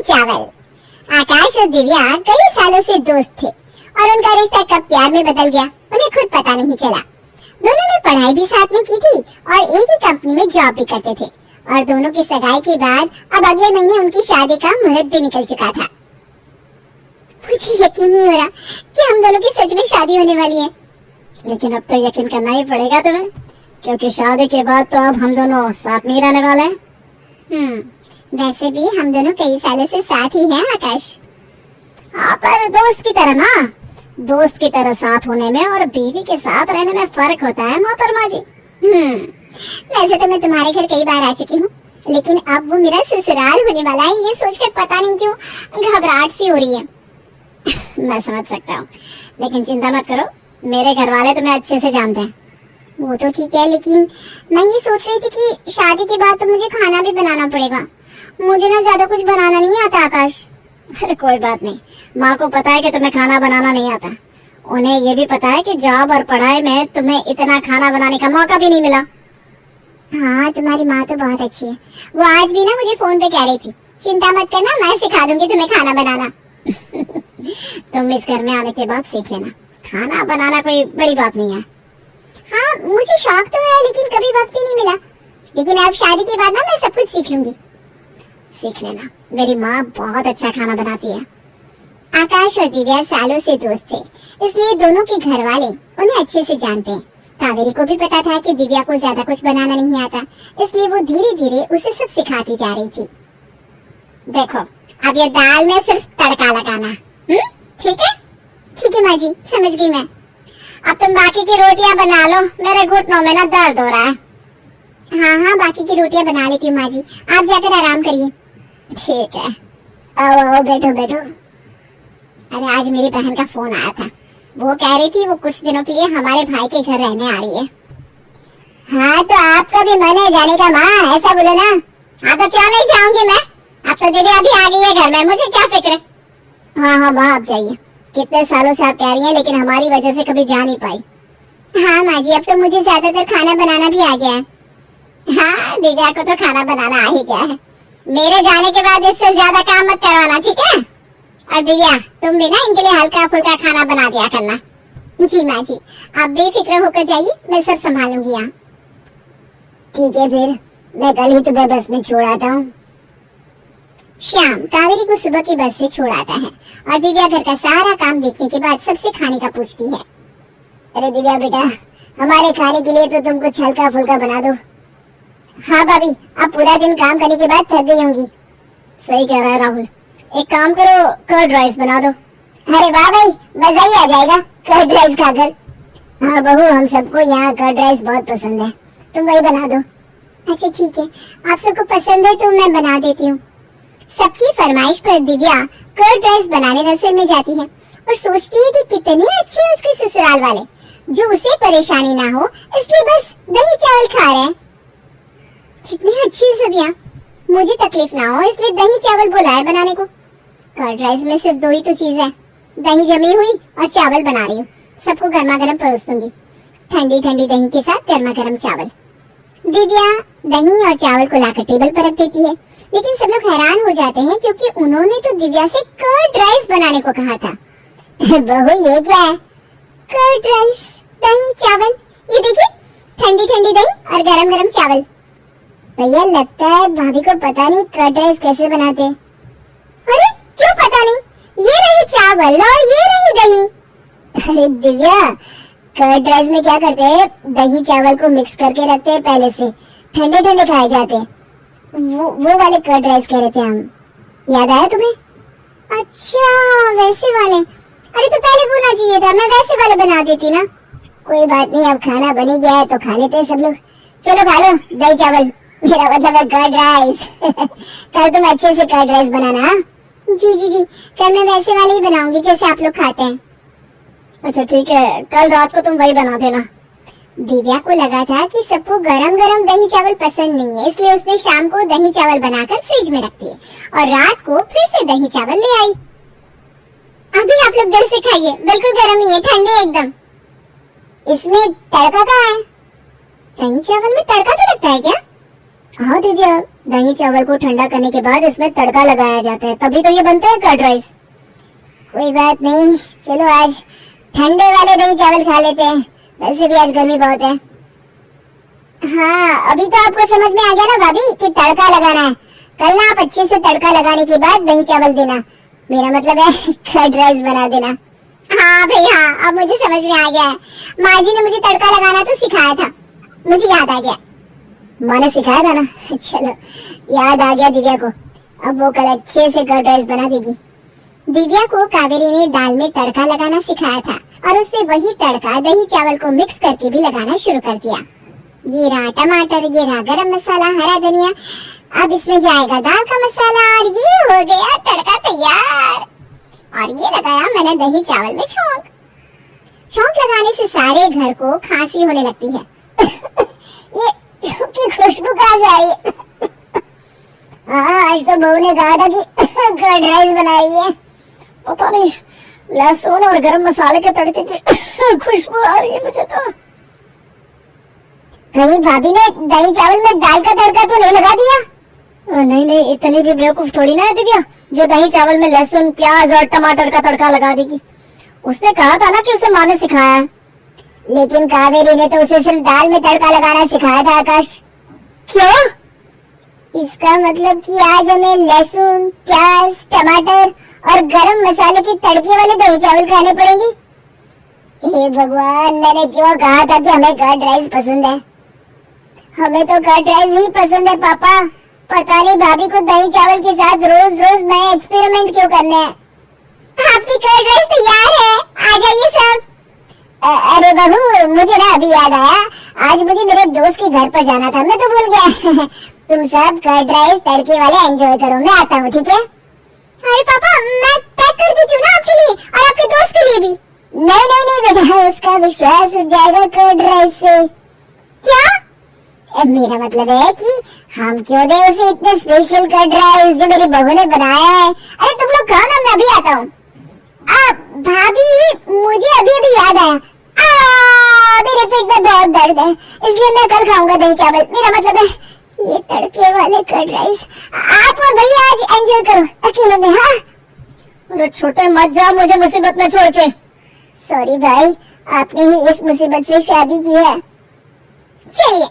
चावल। आकाश और दिव्या कई सालों से दोस्त थे और उनका रिश्ता कब प्यार में बदल गया उन्हें खुद पता नहीं चला। दोनों ने पढ़ाई भी साथ में की थी और एक ही कंपनी में जॉब भी करते थे और दोनों की सगाई के बाद अब अगले महीने उनकी शादी का मुहूर्त भी निकल चुका था। मुझे यकीन नहीं हो रहा कि हम दोनों की सच में शादी होने वाली है। लेकिन अब तो यकीन करना ही पड़ेगा तुम्हें, क्योंकि शादी के बाद तो अब हम दोनों साथ में ही रहने वाले हैं। वैसे भी हम दोनों कई सालों से साथ ही हैं आकाश। हाँ, पर दोस्त की तरह ना। दोस्त की तरह साथ होने में और बीवी के साथ रहने में फर्क होता है मोहतरमा जी। वैसे तो मैं तुम्हारे घर कई बार आ चुकी हूँ, लेकिन अब वो मेरा ससुराल होने वाला है ये सोचकर पता नहीं क्यों घबराहट सी हो रही है। मैं समझ सकता हूँ, लेकिन चिंता मत करो, मेरे घर वाले तुम्हें अच्छे से जानते हैं। वो तो ठीक है, लेकिन मैं ये सोच रही थी कि शादी के बाद तो मुझे खाना भी बनाना पड़ेगा। मुझे ना ज्यादा कुछ बनाना नहीं आता आकाश। अरे कोई बात नहीं, माँ को पता है कि तुम्हें खाना बनाना नहीं आता। उन्हें ये भी पता है कि जॉब और पढ़ाई में तुम्हें इतना खाना बनाने का मौका भी नहीं मिला। हाँ, तुम्हारी माँ तो बहुत अच्छी है। वो आज भी ना मुझे फोन पे कह रही थी, चिंता मत करना, मैं सिखा दूंगी तुम्हें खाना बनाना। तुम इस घर में आने के बाद सीख लेना, खाना बनाना कोई बड़ी बात नहीं है। हाँ, मुझे शौक तो है, लेकिन कभी वक्त ही नहीं मिला। लेकिन अब शादी के बाद ना मैं सब कुछ सीख लूंगी। सीख लेना, मेरी माँ बहुत अच्छा खाना बनाती है। आकाश और दिव्या सालों से दोस्त थे, इसलिए दोनों के घर वाले उन्हें अच्छे से जानते हैं। कावेरी को भी पता था कि दिव्या को ज्यादा कुछ बनाना नहीं आता, इसलिए वो धीरे धीरे उसे सब सिखाती जा रही थी। देखो, अब ये दाल में सिर्फ तड़का लगाना, ठीक है? ठीक है माँ जी, समझ गई मैं। अब तुम बाकी की रोटियां बना लो, मेरे घुटनों में ना दर्द हो रहा है। हाँ, बाकी की रोटियां बना लेती हूँ माँ जी, आप जाकर आराम करिए। ठीक है, आओ बैठो। अरे आज मेरी बहन का फोन आया था, वो कह रही थी वो कुछ दिनों के लिए हमारे भाई के घर रहने आ रही है। हाँ, तो आपका भी मन है जाने का माँ, ऐसा बोलो ना। हाँ, तो क्यों नहीं जाऊंगी मैं, अब तो दीदी अभी आ गई है घर में, मुझे क्या फिक्र। हाँ माँ, आप जाइए। कितने सालों से आप कह रही हैं, लेकिन हमारी वजह से कभी जा नहीं पाई। हाँ माँ जी, अब तो मुझे ज्यादातर खाना बनाना भी आ गया है। हाँ, दिव्या को तो खाना बनाना आ ही गया है। मेरे जाने के बाद इससे ज्यादा काम मत करवाना, ठीक है? और दिव्या, तुम भी ना इनके लिए हल्का फुल्का खाना बना दिया करना। जी माँ जी, आप बेफिक्र होकर जाइए, मैं सब संभालूंगी यहाँ। ठीक है, फिर मैं कल ही तुम्हें बस में छोड़ आता हूँ। श्याम कावेरी को सुबह की बस से छोड़ आता है और दिव्या घर का सारा काम देखने के बाद सबसे खाने का पूछती है। अरे दिव्या बेटा, हमारे खाने के लिए तो तुम कुछ हल्का फुल्का बना दो। हाँ भाभी, अब पूरा दिन काम करने के बाद थक गई होंगी। सही कह रहा है राहुल, एक काम करो, कर्ड राइस बना दो। अरे वाह भाई, मजा ही आ जाएगा कर्ड राइस खाकर। हाँ बहू, हम सबको यहाँ कर्ड राइस बहुत पसंद है, तुम वही बना दो। अच्छा ठीक है, आप सबको पसंद है तो मैं बना देती हूँ। सबकी फरमाइश पर दिव्या कर्ड राइस बनाने रसोई में जाती है और सोचती है कि कितने अच्छे हैं उसके ससुराल वाले, जो उसे परेशानी ना हो इसलिए बस दही चावल खा रहे हैं। कितनी अच्छी सब्जियां, मुझे तकलीफ ना हो इसलिए दही चावल बुलाए बनाने को। कर्ड राइस में सिर्फ दो ही तो चीज है, दही जमी हुई और चावल बना रही हूँ। सबको गर्मा गर्म परोस दूंगी, ठंडी ठंडी दही के साथ गर्मा गर्म चावल। दिव्या दही और चावल को लाकर टेबल पर रख देती है, लेकिन सब लोग हैरान हो जाते हैं क्योंकि उन्होंने तो दिव्या से कर्ड राइस बनाने को कहा था। बहू, ये क्या है? कर्ड राइस, दही चावल, ये देखिए, ठंडी ठंडी दही और गरम गरम चावल। भैया, लगता है भाभी को पता नहीं कर्ड राइस कैसे बनाते। अरे क्यों पता नहीं, ये रही चावल और ये रही दही। अरे दिव्या, कर्ड राइस में क्या करते हैं, दही चावल को मिक्स करके रखते हैं, पहले से ठंडे ठंडे खाए जाते हैं। वो वाले कर्ड राइस कह रहे थे हम, याद आया तुम्हें? अच्छा, वैसे वाले। अरे तो पहले बोलना चाहिए था, मैं वैसे वाले बना देती ना। कोई बात नहीं, अब खाना बन ही गया है तो खा लेते हैं सब लोग। चलो खा लो दही चावल, मेरा मतलब है कर्ड राइस। कल तुम अच्छे से कर्ड राइस बनाना। जी, कल मैं वैसे वाले ही बनाऊंगी जैसे आप लोग खाते हैं। अच्छा ठीक है, कल रात को तुम वही बना देना। दिव्या को लगा था कि सबको गरम गरम दही चावल पसंद नहीं है, इसलिए उसने शाम को दही चावल बनाकर फ्रिज में रख दिए और रात को फिर से दही चावल ले आई। अभी आप लोग दिल से खाइए, बिल्कुल गरम ही है, ठंडे एकदम। इसमें तड़का कहाँ है? दही चावल में तड़का तो लगता है क्या? हाँ दिव्या, दही चावल को ठंडा करने के बाद इसमें तड़का लगाया जाता है, तभी तो ये बनता है कर्ड राइस। कोई बात नहीं, चलो आज ठंडे वाले दही चावल खा लेते हैं, वैसे भी आज गर्मी बहुत है। हाँ, अभी तो आपको समझ में आ गया ना भाभी कि तड़का लगाना है। कल ना आप अच्छे से तड़का लगाने के बाद दही चावल देना, मेरा मतलब है कर्ड राइस बना देना। हाँ भाई हाँ, अब मुझे समझ में आ गया है। माँ जी ने मुझे तड़का लगाना तो सिखाया था, मुझे याद आ गया। माँ ने सिखाया था ना? चलो याद आ गया दिव्या को, अब वो कल अच्छे से कर्ड राइस बना देगी। दिव्या को कावेरी ने दाल में तड़का लगाना सिखाया था और उसने वही तड़का दही चावल को मिक्स करके भी लगाना शुरू कर दिया। ये रहा टमाटर, ये रहा गरम मसाला, हरा धनिया, अब इसमें जाएगा दाल का मसाला और ये हो गया तड़का तैयार। और ये लगाया मैंने दही चावल में छौंक। छौंक लगाने से सारे घर को खांसी होने लगती है। ये की खुशबू कहाँ से आई है? हाँ, आज तो बहू ने कहा था कि कर्ड राइस बना रही है। पता नहीं, लहसुन और गरम मसाले के तड़के की खुशबू आ रही है मुझे तो। कहीं भाभी ने दही चावल में दाल का तड़का तो नहीं लगा दिया? नहीं नहीं, इतनी भी बेवकूफ थोड़ी ना है दिव्या जो दही चावल में लहसुन प्याज और टमाटर का तड़का लगा देगी। उसने कहा था ना कि उसे माँ ने सिखाया है। लेकिन कावेरी ने तो उसे सिर्फ दाल में तड़का लगाना सिखाया था आकाश। क्यों? इसका मतलब कि आज हमें लहसुन, प्याज, टमाटर और गरम मसाले की तड़के वाले दही चावल खाने पड़ेंगे। हे भगवान, मैंने क्यों कहा था कि हमें कर्ड राइस पसंद है। हमें तो कर्ड राइस ही पसंद है पापा। पता नहीं भाभी को दही चावल के साथ रोज रोज नए एक्सपेरिमेंट क्यों करने हैं। आपकी कर्ड राइस तैयार है, आ जाइए सब। अरे बहू, मुझे ना अभी याद आया, आज मुझे मेरे दोस्त के घर पर जाना था, मैं तो भूल गया। तुम सब कर्ड राइस तड़के वाले एंजॉय करो, मैं आता हूँ, ठीक है? अरे पापा, मैं पैक कर देती हूँ ना आपके लिए और आपके दोस्त के लिए भी। नहीं नहीं नहीं बेटा, उसका विश्वास उठ जाएगा कर्ड राइस से। क्या? मेरा मतलब है कि हम क्यों दे उसे इतने स्पेशल कर्ड राइस जो मेरी बहू ने बनाया है। अरे तुम लोग खाओ ना, मैं अभी आता हूँ। भाभी, मुझे अभी अभी याद आया, मेरे पेट में बहुत दर्द है, इसलिए मैं कल खाऊंगा दही चावल। मेरा मतलब है ये तड़के वाले कर्ड राइस। आप और भैया आज एंजॉय करो अकेले में। हाँ, अरे छोटे मत जाओ मुझे मुसीबत में छोड़ के। सॉरी भाई, आपने ही इस मुसीबत से शादी की है। चलिए,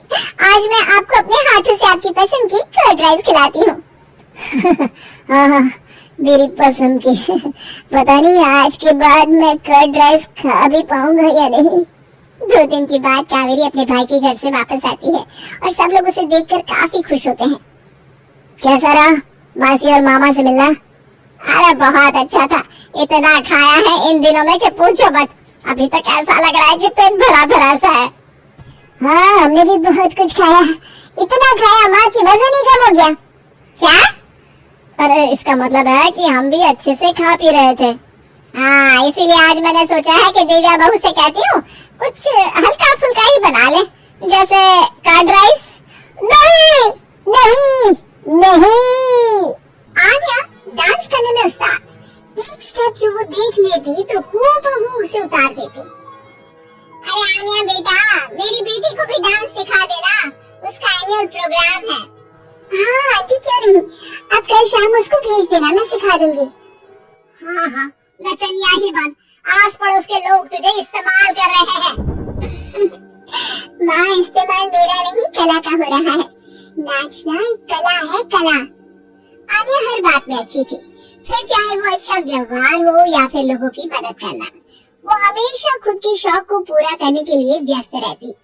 आज मैं आपको अपने हाथों से आपकी पसंद की कर्ड राइस खिलाती हूँ। हाँ हाँ, मेरी पसंद की। पता नहीं आज के बाद मैं कर्ड राइस खा भी पाऊंगा या नहीं। 2 दिन के बाद कावेरी अपने भाई के घर से वापस आती है और सब लोग उसे देखकर काफी खुश होते हैं। कैसा रहा मासी और मामा से मिलना? अरे बहुत अच्छा था, इतना खाया है इन दिनों में कि पूछो मत। अभी तक ऐसा लग रहा है कि पेट भरा भरा सा है। हाँ, हमने भी बहुत कुछ खाया, इतना खाया माँ की वजन ही कम हो गया। क्या? अरे इसका मतलब है कि हम भी अच्छे से खा पी रहे थे। हाँ, इसीलिए आज मैंने सोचा है कि दिव्या बहू से कहती हूँ कुछ हल्का फुल्का ही बना ले, जैसे कर्ड राइस। नहीं नहीं नहीं, आन्या डांस करने में उस्ताद, एक स्टेप जो वो देख लेती तो हूबहू उसे उतार देती। अरे आन्या बेटा, मेरी बेटी को भी डांस सिखा देना, उसका एनुअल प्रोग्राम है। हाँ आंटी, क्यों नहीं, अब कल शाम उसको भेज देना, मैं सिखा दूंगी। हाँ हाँ, नचनिया ही बन, आस पड़ोस के लोग तुझे इस्तेमाल कर रहे हैं। माँ, इस्तेमाल मेरा नहीं कला का हो रहा है। नाचना एक कला है, कला। आन्या हर बात में अच्छी थी, फिर चाहे वो अच्छा व्यवहार हो या फिर लोगों की मदद करना, वो हमेशा खुद के शौक को पूरा करने के लिए व्यस्त रहती।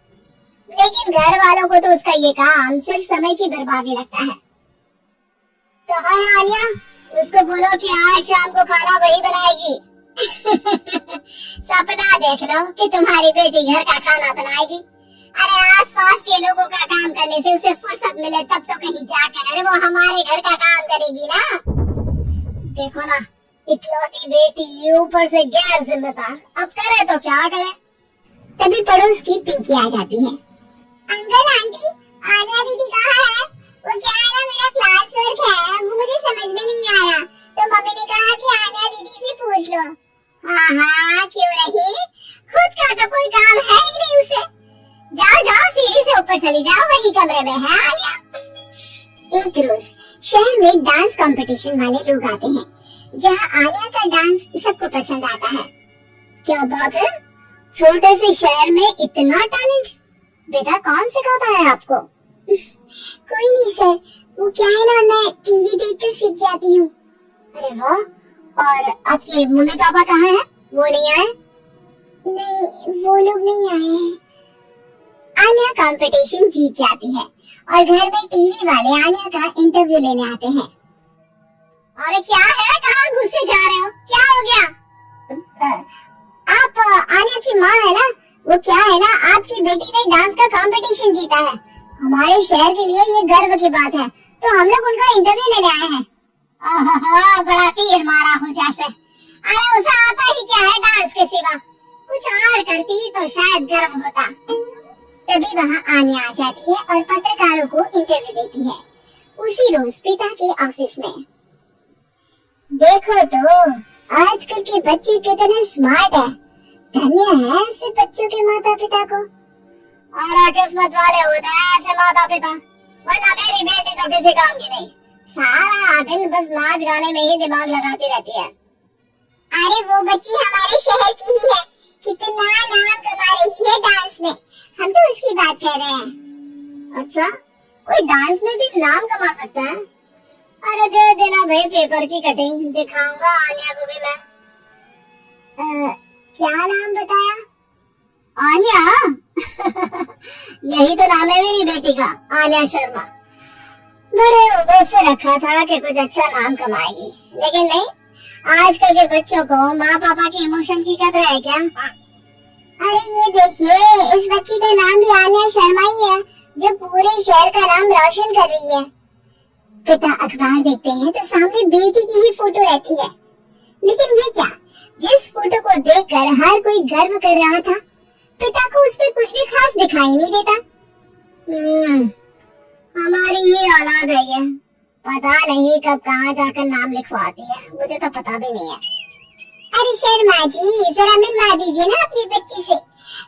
लेकिन घर वालों को तो उसका ये काम सिर्फ समय की बर्बादी लगता है। तो हाँ आन्या, उसको बोलो कि आज शाम को खाना वही बनाएगी। सपना देख लो कि तुम्हारी बेटी घर का खाना बनाएगी। अरे आसपास के लोगों का काम करने से उसे फुर्सत मिले तब तो कहीं जाकर वो हमारे घर का काम करेगी ना। देखो ना, इकलौती बेटी ऊपर से गैर जिम्मेदार, अब करे तो क्या करे। तभी पड़ोस की पिंकी आ जाती है। अंकल आंटी, आन्या दीदी कहाँ है? वो क्या है ना, मेरा क्लास वर्क है, वो मुझे समझ में नहीं आया, तो मम्मी ने कहा कि आन्या दीदी से पूछ लो। हाँ हाँ, क्यों नहीं, खुद का तो कोई काम है ही नहीं उसे। जाओ जाओ, सीढ़ी से ऊपर चली जाओ, वही कमरे में है आन्या। कंपटीशन वाले लोग आते हैं, जहाँ आलिया का डांस सबको पसंद आता है। क्या बात है, छोटे से शहर में इतना टैलेंट। बेटा कौन सिखाता है आपको? कोई नहीं सर, वो क्या है ना, मैं टीवी देखकर सीख जाती हूँ। अरे वाह, और आपके मम्मी पापा कहाँ हैं? वो नहीं आए? नहीं, वो लोग नहीं आए हैं। आन्या कंपटीशन जीत जाती है और घर में टीवी वाले आन्या का इंटरव्यू लेने आते हैं। अरे क्या है, कहाँ घुसे जा रहे हो, क्या हो गया? आप आन्या की माँ है ना? वो क्या है ना, आपकी बेटी ने डांस का कंपटीशन जीता है। हमारे शहर के लिए ये गर्व की बात है, तो हम लोग उनका इंटरव्यू लेने आए हैं। बड़ा तीर मारा हूँ जैसे। अरे उसे आता ही क्या है डांस के सिवा, कुछ और करती तो शायद गर्व होता। तभी वहाँ आन्या आ जाती है और पत्रकारों को इंटरव्यू देती है, उसी रोज पिता के ऑफिस में। देखो तो आजकल के बच्चे कितने स्मार्ट है। धन्य है ऐसे बच्चों के माता पिता को। और किस्मत वाले होते हैं ऐसे माता पिता, वरना मेरी बेटी तो किसी काम की नहीं, सारा दिन बस नाच गाने में ही दिमाग लगाती रहती है। अरे वो बच्ची हमारे शहर की ही है, कितना नाम कमा रही है डांस में। हम तो उसकी बात कर रहे हैं। अच्छा, कोई डांस में भी नाम कमा सकता है? अरे दे देना भाई पेपर की कटिंग, दिखाऊंगा आन्या को भी मैं। क्या नाम बताया? आन्या? यही तो नाम है मेरी बेटी का, आन्या शर्मा। बड़े उम्मीद से रखा था कि कुछ अच्छा नाम कमाएगी, लेकिन नहीं। आजकल के बच्चों को माँ पापा के इमोशन की कदर है क्या? अरे ये देखिए, इस बच्ची का नाम भी आन्या शर्मा ही है, जो पूरे शहर का नाम रोशन कर रही है। पिता अखबार देखते हैं तो सामने बेटी की ही फोटो रहती है, लेकिन ये क्या, जिस फोटो को देखकर हर कोई गर्व कर रहा था, पिता को उसमें कुछ भी खास दिखाई नहीं देता। हमारी ही औलाद है ये, पता नहीं कब कहाँ जाकर नाम लिखवाती है, मुझे तो पता भी नहीं है। अरे शर्मा जी, जरा मिलवा दीजिए ना अपनी बच्ची से।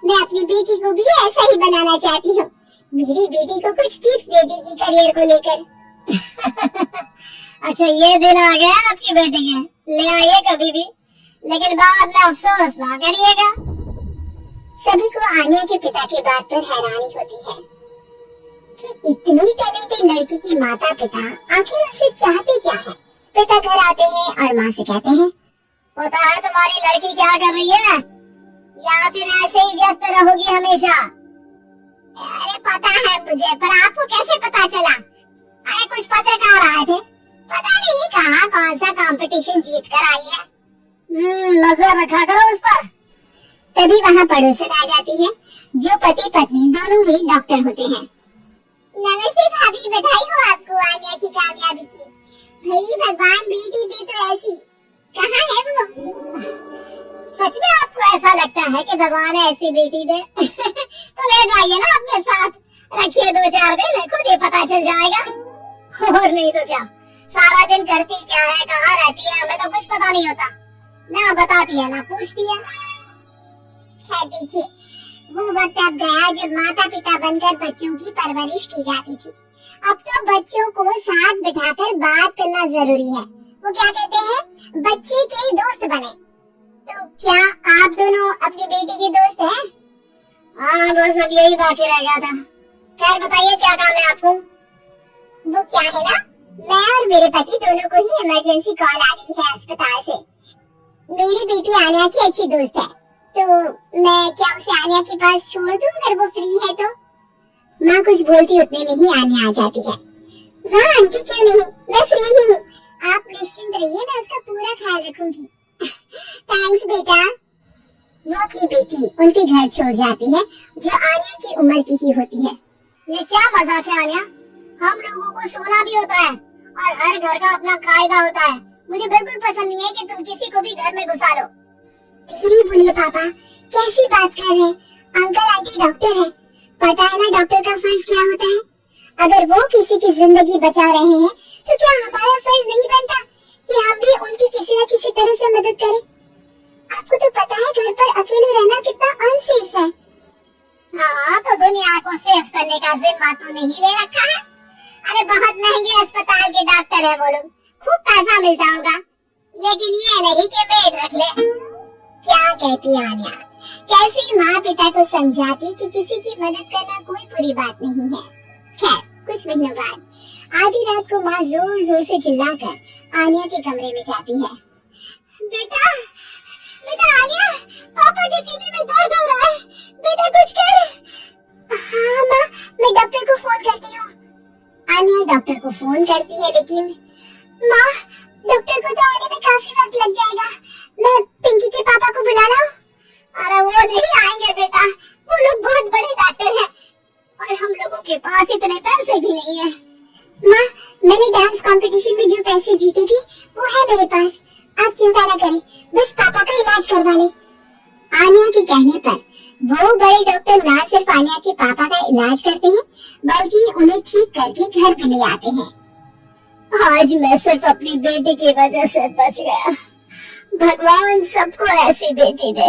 मैं अपनी बेटी को भी ऐसा ही बनाना चाहती हूँ। मेरी बेटी को कुछ टिप्स दे देगी करियर को लेकर। अच्छा, ये दिन आ गया आपकी बेटी के, ले आइए कभी भी, लेकिन बाद में अफसोस ना करिएगा। सभी को आन्या के पिता की बात पर हैरानी होती है कि इतनी टैलेंटेड लड़की की माता पिता आखिर उससे चाहते क्या है। पिता घर आते हैं और माँ से कहते हैं, पता है तुम्हारी लड़की क्या कर रही है, या फिर ऐसे ही व्यस्त रहोगी हमेशा? अरे पता है मुझे, पर आपको कैसे पता चला? अरे कुछ पत्रकार आए थे, पता नहीं कहाँ कौन सा कंपटीशन जीत कर आई है। नजर रखा करो उस पर। तभी वहाँ पड़ोसन आ जाती है, जो पति पत्नी दोनों ही डॉक्टर होते हैं। नमस्ते भाभी, बधाई हो आपको आन्या की कामयाबी की। भाई भगवान बेटी दे तो ऐसी। कहाँ है वो? सच में आपको ऐसा लगता है कि भगवान ऐसी बेटी दे? तो ले जाइए ना अपने साथ, रखिए 2-4 दिन, खुद ही पता चल जाएगा। और नहीं तो क्या, सारा दिन करती क्या है, कहाँ रहती है, हमें तो कुछ पता नहीं होता, ना बताती है ना पूछती है। खैर देखिए, वो वक्त अब गया जब माता पिता बनकर बच्चों की परवरिश की जाती थी। अब तो बच्चों को साथ बिठाकर बात करना जरूरी है। वो क्या कहते हैं, बच्चे के दोस्त बने। तो क्या आप दोनों अपनी बेटी के दोस्त हैं? हाँ, बस अब यही बाकी रह गया था। खैर बताइए क्या काम है आपको? वो क्या है ना, मैं और मेरे पति दोनों को ही इमरजेंसी कॉल आ गई है अस्पताल से। मेरी बेटी आन्या की अच्छी दोस्त है, तो मैं क्या उसे आन्या के पास छोड़ दूं अगर वो फ्री है तो? माँ कुछ बोलती उतने में ही आन्या आ जाती है। हाँ आंटी, क्यों नहीं, मैं फ्री ही हूँ, आप निश्चिंत रहिए, मैं उसका पूरा ख्याल रखूंगी। थैंक्स बेटा। वो अपनी बेटी उनके घर छोड़ जाती है, जो आन्या की उम्र की ही होती है। ये क्या मजाक है आन्या, हम लोगों को सोना भी होता है और हर घर का अपना कायदा होता है। मुझे बिल्कुल पसंद नहीं है कि तुम किसी को भी घर में घुसा लो। धीरे बोलिए पापा, कैसी बात कर रहे हैं? अंकल आंटी डॉक्टर है, पता है ना डॉक्टर का फर्ज क्या होता है? अगर वो किसी की जिंदगी बचा रहे हैं, तो क्या हमारा फर्ज नहीं बनता कि हम भी उनकी किसी न किसी तरह से मदद करें? आपको तो पता है घर पर अकेले रहना कितना अनसेफ है। हाँ, तो दुनिया को सेफ करने का जिम्मा तूने ही ले रखा है। अरे बहुत महंगे अस्पताल के डॉक्टर है वो लोग, पैसा मिलता होगा, लेकिन ये नहीं कि मेड रख ले। क्या कहती आन्या? कैसी माँ पिता को समझाती कि किसी की मदद करना कोई बुरी बात नहीं है। खैर, कुछ महीनों बाद आधी रात को माँ जोर जोर से चिल्लाकर आन्या के कमरे में जाती है। बेटा, बेटा आन्या, पापा के सीने में दर्द हो रहा है, बेटा कुछ कर। हाँ माँ, मैं डॉक्टर को फोन करती हूँ। आन्या डॉक्टर को फोन करती है, लेकिन माँ, डॉक्टर को तो आने में काफी वक्त लग जाएगा। मैं पिंकी के पापा को बुला लाऊं? अरे वो नहीं आएंगे बेटा, वो लोग बहुत बड़े डॉक्टर हैं और हम लोगों के पास इतने पैसे भी नहीं है। माँ, मैंने डांस कंपटीशन में जो पैसे जीते थे वो है मेरे पास, आप चिंता न करें, बस पापा का इलाज करवा ले। आन्या के कहने पर वो बड़े डॉक्टर न सिर्फ आन्या के पापा का इलाज करते हैं, बल्कि उन्हें ठीक करके घर भी ले आते हैं। आज मैं सिर्फ अपनी बेटी की वजह से बच गया। भगवान सबको ऐसी बेटी दे।